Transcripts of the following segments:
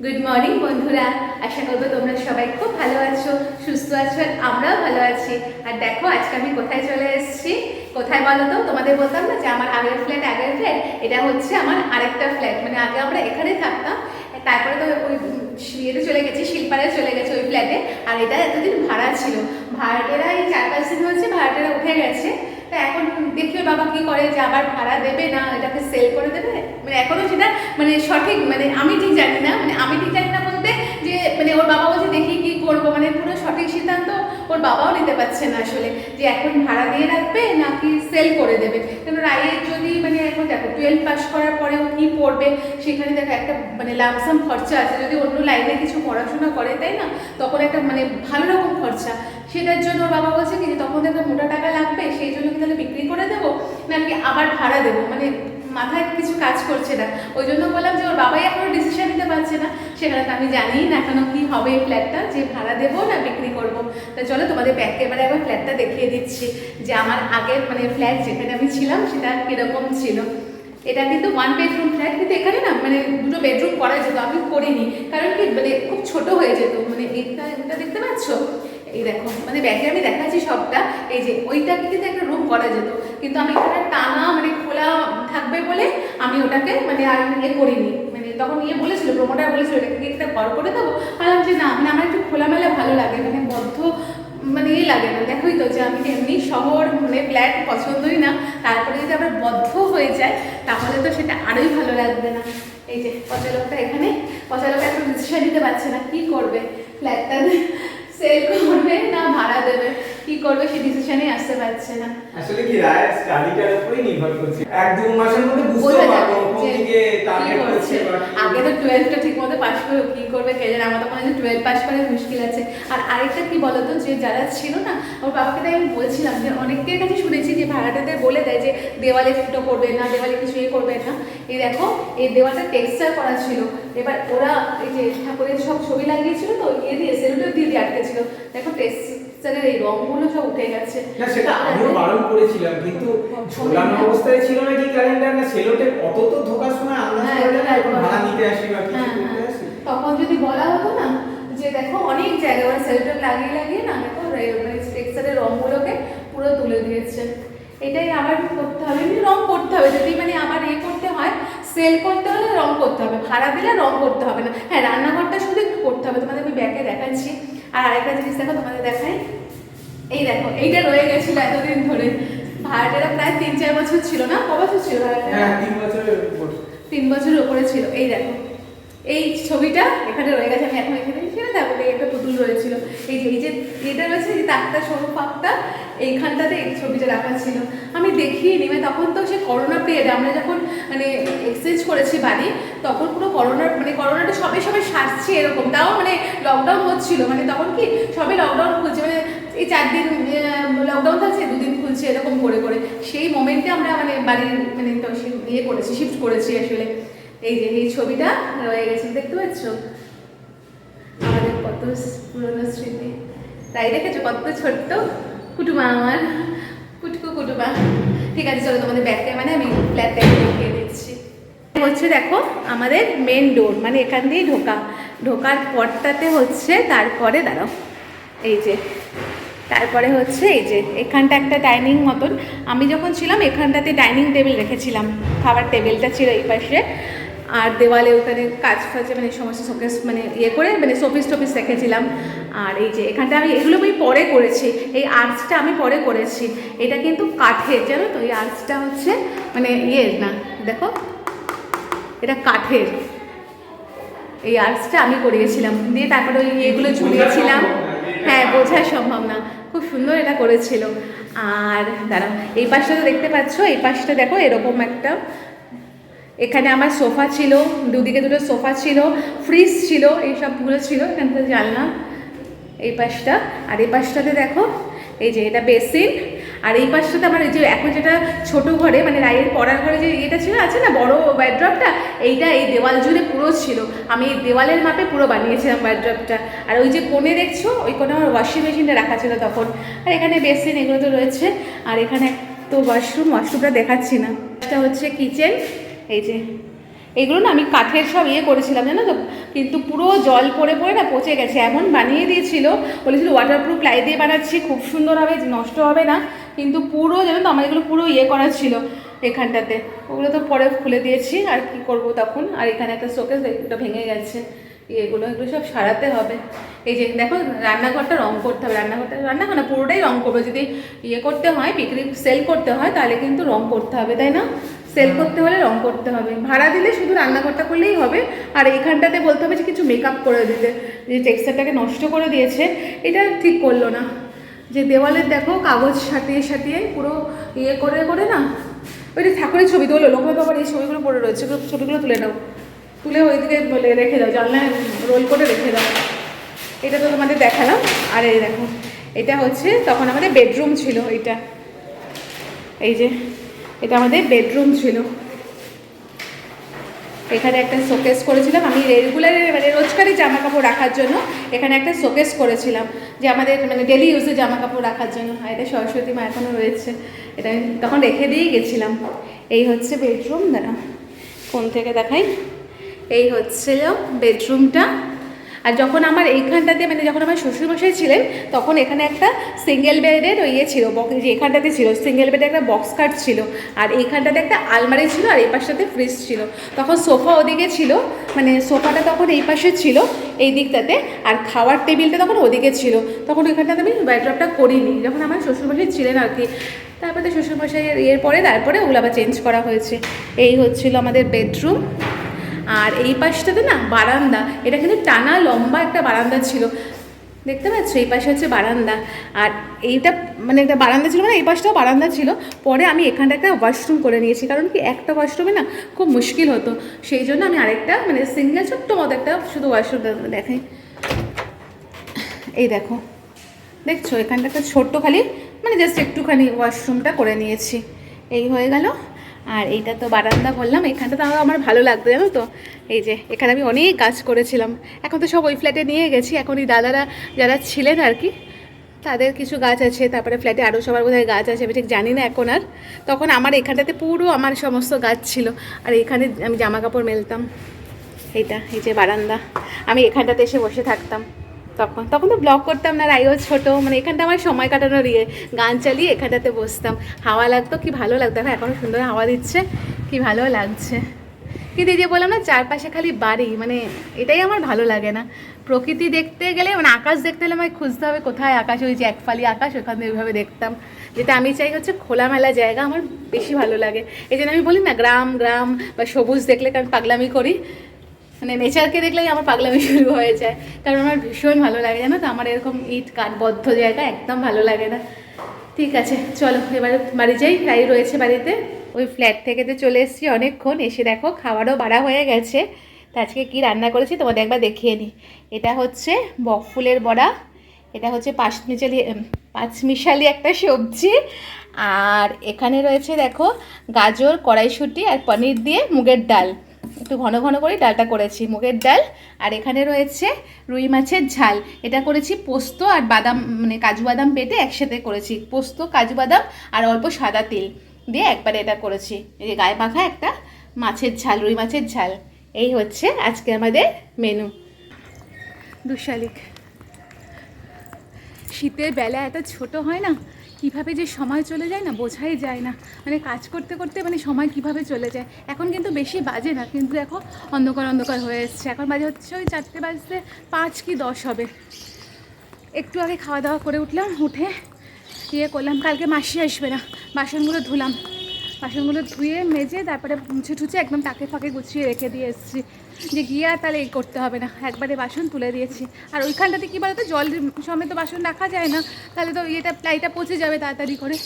Good morning বন্ধুরা, আশা করবো তোমরা সবাই খুব ভালো আছো, সুস্থ আছো, আর আমরাও ভালো আছি। আর দেখো আজকে আমি কোথায় চলে এসেছি, কোথায় বলো তো? তোমাদের বলতাম না যে আমার আগের ফ্ল্যাট, এটা হচ্ছে আমার আরেকটা ফ্ল্যাট। মানে আগে আমরা এখানে থাকতাম, তারপরে তো ওই ইয়েতে চলে গেছি, শিলপাড়ে চলে গেছে ওই ফ্ল্যাটে। আর এটা এতদিন ভাড়া ছিল, ভাড়াটেরা এই 4-5 দিন হচ্ছে ভাড়াটেরা উঠে গেছে। তা এখন দেখি ওর বাবা কি করে, যে আবার ভাড়া দেবে না এটাকে সেল করে দেবে। মানে এখনো সেটা মানে সঠিক মানে আমি ঠিক জানি না, বলতে যে মানে ওর বাবা বলছে দেখি কি করবো, মানে পুরো সঠিক সিদ্ধান্ত ওর বাবাও নিতে পারছে না আসলে, যে এখন ভাড়া দিয়ে রাখবে নাকি সেল করে দেবে। কেন রায়ের যদি মানে এখন দেখো 12 পাস করার পরেও কি পড়বে, সেখানে দেখো একটা মানে লামসাম খরচা আছে। যদি অন্য লাইনে কিছু পড়াশোনা করে, তাই না, তখন একটা মানে ভালো রকম খরচা। সেটার জন্য ওর বাবা বলছে কি যে তখন একটা মোটা টাকা লাগবে, সেই জন্য কি তাহলে বিক্রি করে দেবো নাকি আবার ভাড়া দেবো, মানে মাথায় কিছু কাজ করছে না। ওই জন্য বললাম যে ওর বাবাই এখনো ডিসিশন নিতে পারছে না, সেখানে তো আমি জানি না এখনো কি হবে এই ফ্ল্যাটটা, যে ভাড়া দেবো না বিক্রি করবো। তা চলো তোমাদের একেবারে আবার ফ্ল্যাটটা দেখিয়ে দিচ্ছি, যে আমার আগের মানে ফ্ল্যাট যেখানে আমি ছিলাম সেটা কীরকম ছিল। এটা কিন্তু 1 বেডরুম ফ্ল্যাট, কিন্তু এখানে না মানে 2 বেডরুম করা যেত, আমি করিনি কারণ কি মানে খুব ছোট হয়ে যেত। মানে এটা দেখতে পাচ্ছ, এই দেখো মানে ব্যাগে আমি দেখাচ্ছি সবটা, এই যে ওইটাকে কিন্তু একটা রুম করা যেত, কিন্তু আমি এখানে টানা মানে খোলা থাকবে বলে আমি ওটাকে মানে আর করিনি। মানে তখন বলেছিল, প্রমোটার বলেছিল এটাকে একটা ঘর করে দেবো, ভাবলাম যে না, মানে আমার একটু খোলামেলা ভালো লাগে, মানে বদ্ধ মানে লাগে না। দেখোই তো যে আমি এমনি শহর মানে ফ্ল্যাট পছন্দই না, তারপরে যদি আবার বদ্ধ হয়ে যায় তাহলে তো সেটা আরোই ভালো লাগবে না। এই যে পচালোকটা এখানে, পচালোক এখন ডিসিশন নিতে পারছে না কি করবে, ফ্ল্যাটটা সেল করবে না ভাড়া দেবে, কি করবে সে ডিসিশনে আসতে পারছে না। আসলে কি রায়ের স্টাডিটার উপরেই নির্ভর করছে, 1-2 মাসের মধ্যে বুঝতে পারবো কোন দিকে টার্গেট করছে। আগে তো 12টা ঠিক মতো পাস করে কি করবে কে জানে, আমার তো মনে হয় 12 পাস করে মুশকিল আছে। আর আরেকটা কি বলতো, যে যারা ছিল না ওর বাবাকে, তাই আমি বলছিলাম যে অনেকের কাছে শুনেছি যে ভাড়াটাতে বলে দেয় যে দেওয়ালে ফুটো করবে না, দেওয়ালে কিছু করবে না। এই দেখো এই দেওয়ালটা টেক্সচার করা ছিল, এবার ওরা এই যে ঠাকুরের সব ছবি লাগিয়েছিল তো দিয়ে সেলুটেপ দিয়ে আটকেছিল, দেখো টেক্সচারের এই রংগুলো সব উঠে গেছে। না সেটা আমিও বারণ করেছিলাম, কিন্তু ঝোলানো অবস্থায় ছিল নাকি ক্যালেন্ডার, না সেলোটেপ অত তো ধোকার সময় আন্দাজ করা যায় না, এখন ভাড়া নিতে আসি বা কিছু করতে আসি। তখন যদি বলা হতো না যে দেখো অনেক জায়গায় ওরা সেলুটেপ লাগিয়ে না, দেখো টেক্সচারের রংগুলোকে পুরো তুলে দিয়েছে। এটাই আবার করতে হবে, রং করতে হবে যদি মানে আবার করতে হয়, সেল করতে হলে রং করতে হবে, ভাড়া দিলে রং করতে হবে না। হ্যাঁ, রান্নাঘরটা শুধু একটু করতে হবে, তোমাদের আমি ব্যাগে দেখাচ্ছি। আর আরেকটা জিনিস দেখো, তোমাদের দেখাই, এই দেখো এইটা রয়ে গেছিল এতদিন ধরে, ভাড়াটেরা প্রায় 3-4 বছর ছিল না, ক বছর ছিল? হ্যাঁ 3 বছরের উপর, 3 বছরের উপরে ছিল। এই দেখো এই ছবিটা এখানে রয়ে গেছে, আমি এখন এখানে ছেড়ে দেখো এই একটা পুতুল রয়েছিল, এই যে এটা রয়েছে, এই তাকটা সরু পাকটা এইখানটাতে এই ছবিটা রাখা ছিল, আমি দেখিয়ে নি। মানে তখন তো সে করোনা পিরিয়ডে আমরা যখন মানে এক্সচেঞ্জ করেছি বাড়ি, তখন পুরো করোনাটা সবে সারছে এরকম, তাও মানে লকডাউন হচ্ছিল, মানে তখন কি সবে লকডাউন খুলছে, মানে এই 4 দিন লকডাউন থাকছে, 2 দিন খুলছে, এরকম করে সেই মোমেন্টে আমরা মানে বাড়ির মানে করেছি, শিফট করেছি আসলে। এই যে এই ছবিটা রয়ে গেছে, দেখতে পাচ্ছ আমাদের কত পুরনো স্মৃতি, তাই দেখেছো কত ছোট্ট কুটুমা, আমার কুটুমা। ঠিক আছে চলো তোমাদের ব্যাক ক্যামেরায় আমি ফ্ল্যাটটা দেখিয়ে দিচ্ছি। হচ্ছে দেখো আমাদের মেন ডোর, মানে এখান দিয়েই ঢোকার পরটাতে হচ্ছে, তারপরে দাঁড়াও এই যে তারপরে হচ্ছে এই যে এখানটা একটা ডাইনিং মতন, আমি যখন ছিলাম এখানটাতে ডাইনিং টেবিল রেখেছিলাম, খাবার টেবিলটা ছিল এই পাশে, আর দেওয়ালে ওখানে কাজ ফাজে মানে সমস্ত শোকেস মানে করে মানে শোপিস রেখেছিলাম। আর এই যে এখানটা এগুলো আমি পরে করেছি, এই আর্চটা আমি পরে করেছি, এটা কিন্তু কাঠের, জানো তো, এই আর্চটা হচ্ছে মানে না দেখো এটা কাঠের, এই আর্চটা আমি করিয়েছিলাম, দিয়ে তারপরে ওই এগুলো ঝুলিয়েছিলাম। হ্যাঁ, বোঝা সম্ভব না, খুব সুন্দর এটা করেছিল। আর দাঁড়াও এই পাশটা তো দেখতে পাচ্ছ, এই পাশটা দেখো এরকম একটা, এখানে আমার সোফা ছিল, দুদিকে দুটো সোফা ছিল, ফ্রিজ ছিল, এই সবগুলো ছিল, এখানটা জানলা এই পাশটা। আর এই পাশটাতে দেখো এই যে এটা বেসিন, আর এই পাশটাতে আমার এই যে এখন যেটা ছোটো ঘরে মানে রায়ের পড়ার ঘরে যে এটা ছিল আছে না বড় ব্যাডড্রপটা, এইটা এই দেওয়াল জুড়ে পুরো ছিল, আমি এই দেওয়ালের মাপে পুরো বানিয়েছিলাম ব্যাডড্রপটা। আর ওই যে কোণে দেখছো ওই কোণে আমার ওয়াশিং মেশিনটা রাখা ছিল তখন। আর এখানে বেসিন এগুলো তো রয়েছে, আর এখানে তো ওয়াশরুমটা দেখাচ্ছি না, এটা হচ্ছে কিচেন। এই যে এগুলো না আমি কাঠের সব করেছিলাম জানো তো, কিন্তু পুরো জল পড়ে পড়ে না পচে গেছে, এমন বানিয়ে দিয়েছিল, বলেছিল ওয়াটারপ্রুফ প্লাই দিয়ে বানাচ্ছি, খুব সুন্দর হবে, নষ্ট হবে না, কিন্তু পুরো জানো তো আমার এগুলো পুরো করা ছিল এখানটাতে, ওগুলো তো পরে খুলে দিয়েছি, আর কি করব তখন। আর এখানে একটা শোকেস, এটা ভেঙে গেছে, এগুলো সব সারাতে হবে। এই যে দেখো রান্নাঘরটা রং করতে হবে, রান্নাঘর না পুরোটাই রং করবে, যদি করতে হয় বিক্রি সেল করতে হয় তাহলে কিন্তু রং করতে হবে, তাই না? সেল করতে হলে রং করতে হবে, ভাড়া দিলে শুধু রান্নাঘরটা করলেই হবে। আর এইখানটাতে বলতে হবে যে কিছু মেকআপ করে দিতে, যে টেক্সচারটাকে নষ্ট করে দিয়েছে, এটা ঠিক করলো না। যে দেওয়ালের দেখো কাগজ সাটিয়ে সাটিয়ে পুরো করে করে না, ওইটা ঠাকুরের ছবি তোলো, লোকনাথ বাবার এই ছবিগুলো পড়ে রয়েছে, ছবিগুলো তুলে নাও, তুলে ওইদিকে রেখে দাও, জানলায় রোল করে রেখে দাও। এটা তো তোমাদের দেখালাম। আর এই দেখো এটা হচ্ছে তখন আমাদের বেডরুম ছিল, এইটা এই যে এটা আমাদের বেডরুম ছিল। এখানে একটা শোকেস করেছিলাম আমি রেগুলার মানে রোজকারই জামা কাপড় রাখার জন্য, এখানে একটা শোকেস করেছিলাম যে আমাদের মানে ডেলি ইউজে জামা কাপড় রাখার জন্য। আর এটা সরস্বতী মা এখনও রয়েছে, এটা আমি তখন রেখে দিয়েই গেছিলাম। এই হচ্ছে বেডরুম, দাঁড়া ফোন থেকে দেখাই, এই হচ্ছিল বেডরুমটা। আর যখন আমার এইখানটাতে মানে যখন আমার শ্বশুরমশাই ছিলেন তখন এখানে একটা সিঙ্গেল বেডের ছিল, যে এখানটাতে ছিল সিঙ্গেল বেডের একটা বক্স খাট ছিল, আর এইখানটাতে একটা আলমারি ছিল, আর এই পাশটাতে ফ্রিজ ছিল। তখন সোফা ওদিকে ছিল, মানে সোফাটা তখন এই পাশে ছিল এই দিকটাতে, আর খাওয়ার টেবিলটা তখন ওদিকে ছিল। তখন ওইখানটাতে আমি ব্যাড্রপটা করিনি, যখন আমার শ্বশুরমশাই ছিলেন আর কি। তারপরে শ্বশুরমশাইয়ের পরে ওগুলো আবার চেঞ্জ করা হয়েছে। এই হচ্ছিল আমাদের বেডরুম। আর এই পাশটাতে না বারান্দা, এটা কিন্তু টানা লম্বা একটা বারান্দা ছিল, দেখতে পাচ্ছ, এই পাশে হচ্ছে বারান্দা। আর এইটা মানে একটা বারান্দা ছিল, মানে এই পাশটাও বারান্দা ছিল। পরে আমি এখানটা একটা ওয়াশরুম করে নিয়েছি, কারণ কি একটা ওয়াশরুমে না খুব মুশকিল হতো, সেই জন্য আমি আরেকটা মানে সিঙ্গেল ছোট্ট মতো একটা শুধু ওয়াশরুম দেখাই। এই দেখো, দেখছো এখানটা একটা ছোট্ট খালি মানে জাস্ট একটুখানি ওয়াশরুমটা করে নিয়েছি, এই হয়ে গেল। আর এইটা তো বারান্দা বললাম, এখানটা তো আমার ভালো লাগতো জানো তো। এই যে এখানে আমি অনেক গাছ করেছিলাম, এখন তো সব ওই ফ্ল্যাটে নিয়ে গেছি, এখন এই দাদারা যারা ছিলেন আর কি তাদের কিছু গাছ আছে, তারপরে ফ্ল্যাটে আরও সবার বোধহয় গাছ আছে, আমি ঠিক জানি না এখন আর। তখন আমার এখানটাতে পুরো আমার সমস্ত গাছ ছিল, আর এখানে আমি জামা কাপড় মেলতাম। এইটা এই যে বারান্দা, আমি এখানটাতে এসে বসে থাকতাম। তখন তো ব্লগ করতাম না, রাইও ছোটো, মানে এখানটা আমার সময় কাটানোর গান চালিয়ে এখানটাতে বসতাম, হাওয়া লাগতো, কি ভালো লাগতো। দেখো এখনও সুন্দর হাওয়া দিচ্ছে, কি ভালো লাগছে। কিন্তু এই যে বললাম না চারপাশে খালি বাড়ি, মানে এটাই আমার ভালো লাগে না। প্রকৃতি দেখতে গেলে মানে আকাশ দেখতে গেলে আমায় খুঁজতে হবে কোথায় আকাশ, ওই যে একফালি আকাশ ওখান থেকে ওইভাবে দেখতাম। যেটা আমি চাই হচ্ছে খোলামেলা জায়গা, আমার বেশি ভালো লাগে। এই জন্য আমি বলি না গ্রাম বা সবুজ দেখলে কারণ পাগলামি করি, মানে নেচারকে দেখলেই আমার পাগলামি শুরু হয়ে যায়, কারণ আমার ভীষণ ভালো লাগে জানো তো। আমার এরকম ইট কাঠবদ্ধ জায়গা একদম ভালো লাগে না। ঠিক আছে চলো এবার বাড়ি যাই, রাই রয়েছে বাড়িতে। ওই ফ্ল্যাট থেকে তো চলে এসেছি অনেকক্ষণ, এসে দেখো খাবারও বাড়া হয়ে গেছে। তা আজকে কী রান্না করেছি তোমাদের একবার দেখিয়ে নিই। এটা হচ্ছে বকফুলের বড়া, এটা হচ্ছে পাঁচমিশালি একটা সবজি, আর এখানে রয়েছে দেখো গাজর, কড়াইশুঁটি আর পনির দিয়ে মুগের ডাল, একটু ঘন ঘন করে ডালটা করেছি, মুগের ডাল। আর এখানে রয়েছে রুই মাছের ঝাল, এটা করেছি পোস্ত আর বাদাম মানে কাজু বাদাম বেটে একসাথে করেছি, পোস্ত কাজু বাদাম আর অল্প সাদা তেল দিয়ে একবারে এটা করেছি। এই যে গায়ে মাখা একটা মাছের ঝাল, রুই মাছের ঝাল। এই হচ্ছে আজকে আমাদের মেনু। দুশালিক শীতের বেলা এত ছোট হয় না, কীভাবে যে সময় চলে যায় না বোঝাই যায় না, মানে কাজ করতে করতে মানে সময় কিভাবে চলে যায়। এখন কিন্তু বেশি বাজে না, কিন্তু দেখো অন্ধকার হয়ে এসছে, এখন বাজে হচ্ছে ওই 4টে বাজতে 5 কি 10 হবে। একটু আগে খাওয়া দাওয়া করে উঠলাম, উঠে করলাম, কালকে মাসি আসবে না, বাসনগুলো ধুলাম, বাসনগুলো ধুয়ে মেজে তারপরে মুছে টুছে একদম তাকে ফাঁকে গুছিয়ে রেখে দিয়ে এসেছি, যে গিয়ে আর তাহলে এই করতে হবে না, একবারে বাসন তুলে দিয়েছি। আর ওইখানটাতে কী বলতো জল সমেত বাসন রাখা যায় না, তাহলে তো প্লাইটা পচে যাবে তাড়াতাড়ি করে,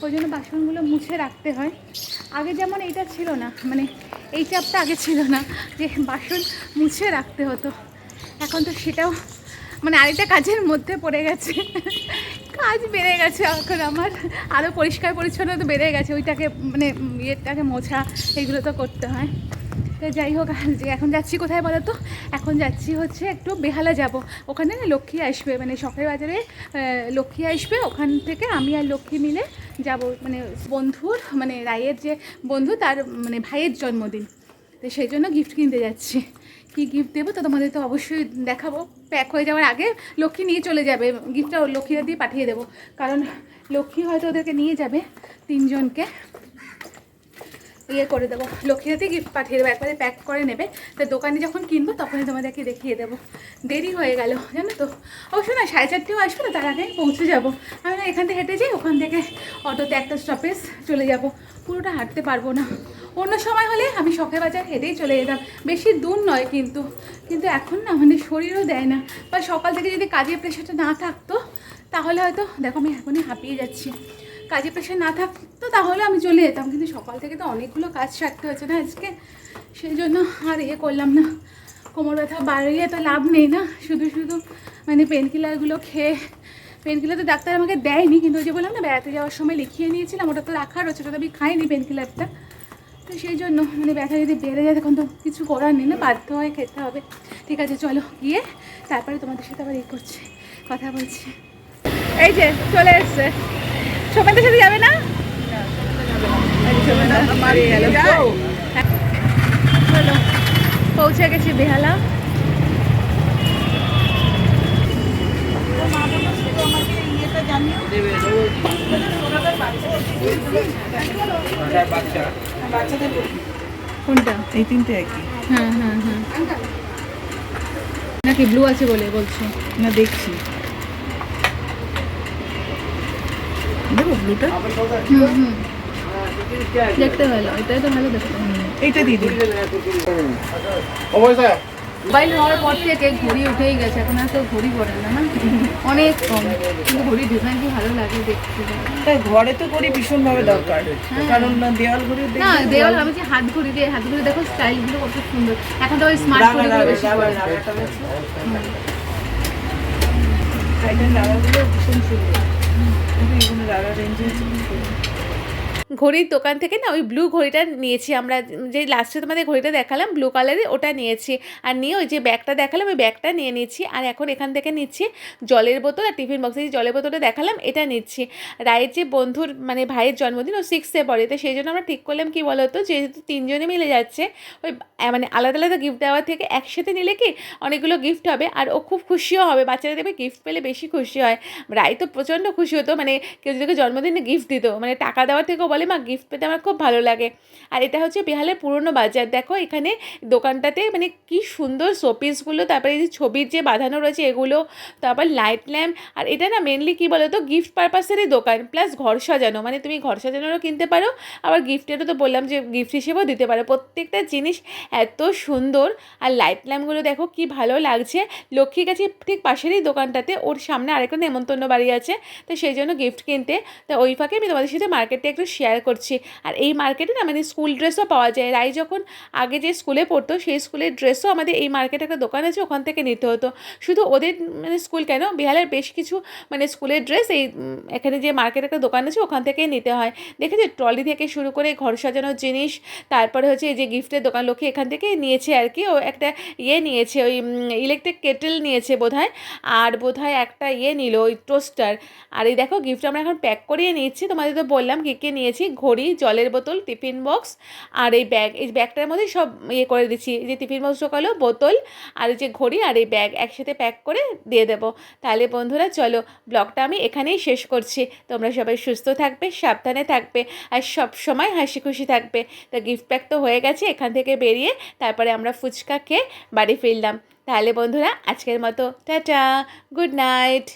ওই জন্য বাসনগুলো মুছে রাখতে হয়। আগে যেমন এইটা ছিল না, মানে এই চাপটা আগে ছিল না যে বাসন মুছে রাখতে হতো, এখন তো সেটাও মানে আরেকটা কাজের মধ্যে পড়ে গেছে, কাজ বেড়ে গেছে এখন আমার, আরও পরিষ্কার পরিচ্ছন্নতা বেড়ে গেছে, ওইটাকে মানে ইয়েটাকে মোছা এগুলো তো করতে হয়। তো যাই হোক, যে এখন যাচ্ছি কোথায় বলো তো, এখন যাচ্ছি হচ্ছে একটু বেহালা যাব, ওখানে না লক্ষ্মী আসবে, মানে শখের বাজারে লক্ষ্মী আসবে, ওখান থেকে আমি আর লক্ষ্মী মিলে যাব, মানে বন্ধুর মানে রায়ের যে বন্ধু তার মানে ভাইয়ের জন্মদিন, তো সেই জন্য গিফট কিনতে যাচ্ছি। কি গিফট দেবো তো তোমাদের তো অবশ্যই দেখাবো। প্যাক হয়ে যাওয়ার আগে লক্ষ্মী নিয়ে চলে যাবে, গিফটটা লক্ষ্মীরা দিয়ে পাঠিয়ে দেবো, কারণ লক্ষ্মী হয়তো ওদেরকে নিয়ে যাবে, 3 জনকে ইয়ে করে দেবো, লক্ষ্মীরাতেই গিফট পাঠিয়ে দেবো, একবারে প্যাক করে নেবে। তো দোকানে যখন কিনবো তখনই তোমাদেরকে দেখিয়ে দেবো। দেরি হয়ে গেল জানো তো, অবশ্য না 4:30ও আসবে না, তার আগে পৌঁছে যাবো। আমি না এখান থেকে হেঁটে যাই, ওখান থেকে অটোতে একটা স্টপেজ চলে যাব, পুরোটা হাঁটতে পারবো না। অন্য সময় হলে আমি শখে বাজার হেঁটেই চলে যেতাম, বেশি দূর নয় কিন্তু এখন না মানে শরীরও দেয় না, বা সকাল থেকে যদি কাজের প্রেশারটা না থাকতো তাহলে হয়তো, দেখো আমি এখনই হাঁপিয়ে যাচ্ছি, কাজের প্রেশার না থাকতো তাহলে আমি চলে যেতাম, কিন্তু সকাল থেকে তো অনেকগুলো কাজ সারতে হয়েছে না আজকে, সেই জন্য আর করলাম না। কোমর ব্যথা বাড়িয়ে তো লাভ নেই না, শুধু মানে পেনকিলারগুলো খেয়ে, পেনকিলার তো ডাক্তার আমাকে দেয়নি, কিন্তু ওই যে বললাম না বেড়াতে যাওয়ার সময় লিখিয়ে নিয়েছিলাম, ওটা তো রাখার রয়েছে, ওটা তো আমি খাইনি পেনকিলারটা। তো সেই জন্য মানে ব্যথা যদি বেড়ে যায় তখন তো কিছু করার নেই না, বাধ্য হয়ে খেতে হবে। ঠিক আছে চলো গিয়ে তারপরে তোমাদের সাথে আবার করছি, কথা বলছি। এই যে চলে এসছে, সবাইদের সাথে যাবে না? চলো পৌঁছে গেছি বেহালা। কোনটা? এই তিনটে একই হ্যাঁ নাকি ব্লু আছে বলে বলছো? না, দেখছি দেখো ব্লুটা। দেখতে ভালো, এটাই তো ভালো দেখতে। এইটা দিয়ে দিই। মোবাইল হওয়ার পর থেকে ঘড়ি উঠেই গেছে, এখন আর তো ঘড়ি পড়ে না, না অনেক কম, কিন্তু ঘড়ির ডিজাইন কি ভালো লাগে দেখতে। তাই ঘরে তো ঘড়ি ভীষণ ভাবে দরকার, কারণ দেওয়াল ঘড়ি না দেওয়াল, আমি যে হাত ঘড়ি দিয়ে, হাত ঘড়ি দেখো স্টাইলগুলো কত সুন্দর, এখন তো ওই স্মার্ট ঘড়িগুলো বেশি পড়ে। লাগাগুলো ভীষণ সুন্দর, এগুলো লাগা রেঞ্জে আছে। ঘড়ির দোকান থেকে না ওই ব্লু ঘড়িটা নিয়েছি আমরা, যে লাস্টে তোমাদের ঘড়িটা দেখালাম ব্লু কালারের, ওটা নিয়েছি। আর নিয়ে ওই যে ব্যাগটা দেখালাম ওই ব্যাগটা নিয়ে নিচ্ছি। আর এখন এখান থেকে নিচ্ছি জলের বোতল আর টিফিন বক্সে যে জলের বোতলটা দেখালাম এটা নিচ্ছি। রায়ের যে বন্ধুর মানে ভাইয়ের জন্মদিন, ও 6-এ পড়ে, তো সেই জন্য আমরা ঠিক করলাম কি বলতো, যেহেতু 3 জনে মিলে যাচ্ছে, ওই মানে আলাদা আলাদা গিফট দেওয়ার থেকে একসাথে নিলে কি অনেকগুলো গিফট হবে, আর ও খুব খুশিও হবে, বাচ্চারা দেখবে গিফট পেলে বেশি খুশি হয়। রায় তো প্রচণ্ড খুশি হতো, মানে কেউ যদি জন্মদিনে গিফট দিত, মানে টাকা দেওয়ার থেকেও বলে মা গিফট পেতে আমার খুব ভালো লাগে। আর এটা হচ্ছে বেহালের পুরনো বাজার, দেখো এখানে দোকানটাতে মানে কি সুন্দর শোপিসগুলো, তারপরে এই যে ছবির যে বাঁধানো রয়েছে এগুলো, তারপর লাইট ল্যাম্প। আর এটা না মেনলি কী বলো তো, গিফট পারপাসেরই দোকান, প্লাস ঘর সাজানো, মানে তুমি ঘর সাজানোরও কিনতে পারো, আবার গিফটেরও তো বললাম যে গিফট হিসেবেও দিতে পারো। প্রত্যেকটা জিনিস এত সুন্দর, আর লাইট ল্যাম্পগুলো দেখো কি ভালো লাগছে। লক্ষ্মীর কাছে ঠিক পাশেরই দোকানটাতে, ওর সামনে আরেকটা নেমন্তন্ন বাড়ি আছে, তো সেই জন্য গিফট কিনতে, তো ওই ফাঁকে আমি তোমাদের সাথে মার্কেটটা একটু শেয়ার করছি। আর এই মার্কেটে না মানে স্কুল ড্রেসও পাওয়া যায়, রাই যখন আগে যে স্কুলে পড়তো সেই স্কুলের ড্রেসও আমাদের এই মার্কেটে একটা দোকান আছে, ওখান থেকে নিতে হতো। শুধু ওদের মানে স্কুল কেন, বেহালের বেশ কিছু মানে স্কুলের ড্রেস এই এখানে যে মার্কেটে একটা দোকান আছে ওখান থেকেই নিতে হয়। দেখেছি ট্রলি থেকে শুরু করে ঘর সাজানোর জিনিস, তারপরে হচ্ছে এই যে গিফটের দোকান, লক্ষ্মী এখান থেকেই নিয়েছে আর কি। ও একটা নিয়েছে, ওই ইলেকট্রিক কেটেল নিয়েছে বোধহয়, আর বোধহয় একটা নিল ওই টোস্টার। আর এই দেখো গিফট আমরা এখন প্যাক করিয়ে নিচ্ছি, তোমাদের তো বললাম কী নিয়েছি, ঘড়ি, জলের বোতল, টিফিন বক্স, আর এই ব্যাগ। এই ব্যাগটার মধ্যে সব করে দিচ্ছি, এই যে টিফিন বক্স ঢোকালো, বোতল আর এই যে ঘড়ি আর এই ব্যাগ একসাথে প্যাক করে দিয়ে দেবো। তাহলে বন্ধুরা চলো ব্লগটা আমি এখানেই শেষ করছি। তোমরা সবাই সুস্থ থাকবে, সাবধানে থাকবে, আর সব সময় হাসি খুশি থাকবে। তো গিফট প্যাক তো হয়ে গেছে, এখান থেকে বেরিয়ে তারপরে আমরা ফুচকা খেয়ে বাড়ি ফিরলাম। তাহলে বন্ধুরা আজকের মতো টাটা, গুড নাইট।